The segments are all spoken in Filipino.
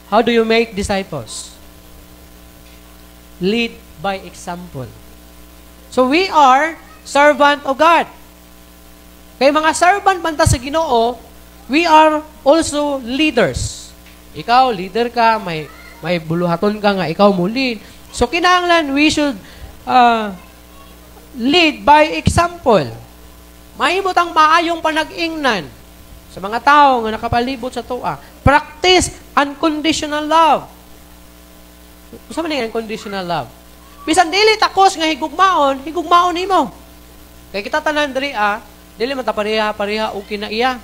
How do you make disciples? Lead by example. So we are servant of God. Kaya mga servant banta sa Ginoo, we are also leaders. Ikaw, leader ka, may buluhaton ka nga, ikaw mo lead. So kinahanglan, we should lead by example. Mahimot ang maayong panag-ingnan sa mga tao nga nakapalibot sa tuwa. Practice unconditional love. Usa man ang unconditional love? Bisan dili takos nga higugmaon nimo. Kay kita tanan diri dili man ta pareha o kinaiya.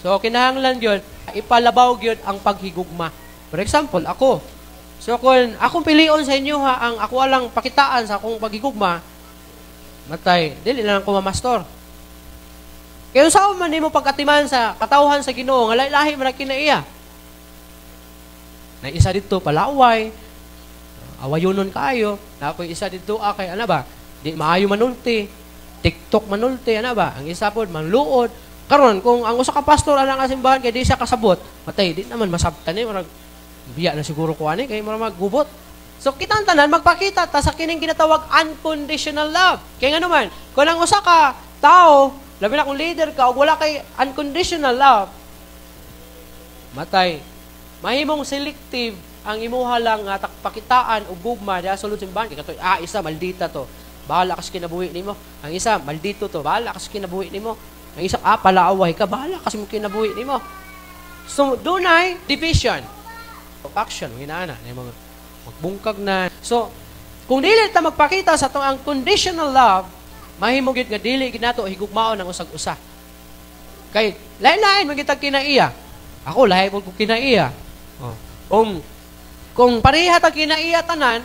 So kinahanglan gyud ipalabaw gyud ang paghigugma. For example, ako. So kung akong pilion sa inyo ang ako alang pakitaan sa akong paghigugma, matay, dili na lang ko mamastor. Kaya saan man nimo pagkatiman sa katawhan sa Ginoo nga lahi man kinaiya. Na isa dito palaway, awayonon kaayo, na ako isa dito kay ana ba? Di maayo manulti, TikTok manulti ana ba? Ang isa pod mangluod. Karon kung ang usa ka pastor ana nga simbahan kay di siya kasabot, matay di naman masabtan ni murag biya na siguro ko ani kay murag maggubot. So kitang tanan magpakita ta sa kining ginatawag unconditional love. Kay nga naman, kung ang usa ka tao, labi na kung leader ka, o wala kay unconditional love, matay. Mahimong selective ang imuha lang nga pakitaan o gugma diha sulod simbahan. Kay katoy, isa maldita to. Bahala ka sa kinabuhi nimo. Ang isa maldito to. Bahala ka sa kinabuhi nimo. Ang isa palaaway ka. Bahala ka sa kinabuhi nimo. So dunay division of action ginaana ni mga magbungkag na. So kung dili ta magpakita sa atong unconditional love, mahimo gyud nga dili ginato higugmaon ang usag-usa. Kay lain-lain magitag kinaiya. Ako lahi ko kinaiya. Kung pareha ta kinaiya tanan,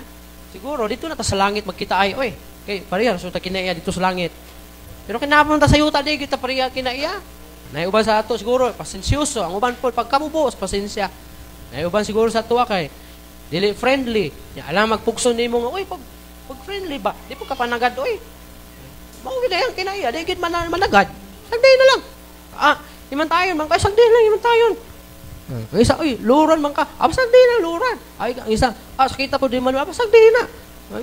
siguro dito na ta sa langit magkita ay oy. Kay pareha so ta kinaiya dito sa langit. Pero kinahanglan ta sa yuta di kita pareha kinaiya. Nay uban sa ato siguro pasensyoso, ang uban po pagkamubuos pasensya. Nay uban siguro sa ato kay dili friendly. Ya alam magpugson nimo nga oy pag friendly ba? Di po ka panagad oy. Mao gid ang kinaiya, di gid managad. Sagday na lang. Iman tayon man kay sagday lang iman tayon. Ang isa, luran man ka. Sagday na luran. Ay ang isa, sakita po di man sagday na.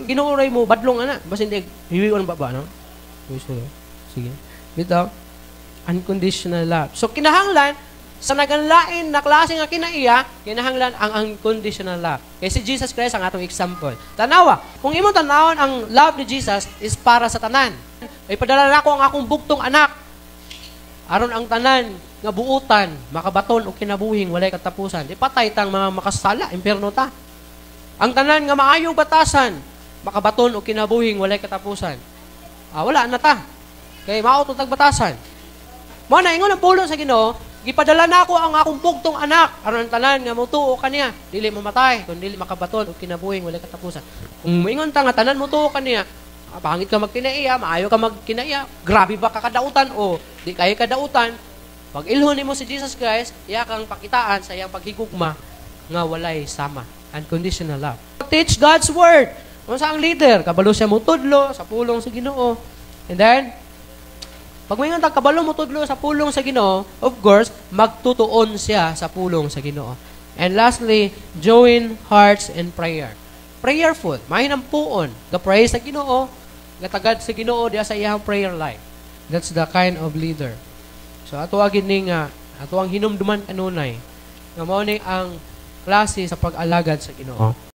Ginuuray mo badlong ana, basta hindi hiwion ba no? Sige. Bitaw. Unconditional love. So kinahanglan sa naganlain na klase nga kinaiya, kinahanglan ang unconditional love. Kay si Jesus Christ ang atong example. Tanawa, kung imong tanawon ang love ni Jesus is para sa tanan. Ay padala nako ang akong bugtong anak. Aron ang tanan nga buutan, makabaton o kinabuhing walay katapusan. Ipatay tang mga makasala, impierno ta. Ang tanan nga maayong batasan, makabaton o kinabuhing walay katapusan. Wala na ta. Kay mao to tag batasan. Mo na ingon ang pulo sa Ginoo, gipadala nako ang akong bugtong anak aron ang tanan nga motuo kaniya, dili mamatay, kun dili makabaton o kinabuhing walay katapusan. Kung moingon ta nga tanan motuo kaniya, pangit ka magkinaiya, maayo ka magkinaiya, grabe ba ka kadautan o di kay kadautan, pag ilhon nimo si Jesus Christ, iya kang pakitaan sa iyang paghigugma nga walay sama. Unconditional love. Teach God's word. Kung sa ang leader, kabalo siya mutudlo sa pulong sa Ginoo. And then, pag may nga kabalo mutudlo sa pulong sa Ginoo, of course, magtutuon siya sa pulong sa Ginoo. And lastly, join hearts in prayer. Prayerful, mahinampuon, ga-pray sa Ginoo, gatagad sa Ginoo diya sa iyang prayer life. That's the kind of leader. So ato agin ning ato ang hinumduman kanunay nga mao ni ang klase sa pag-alagad sa Ginoo.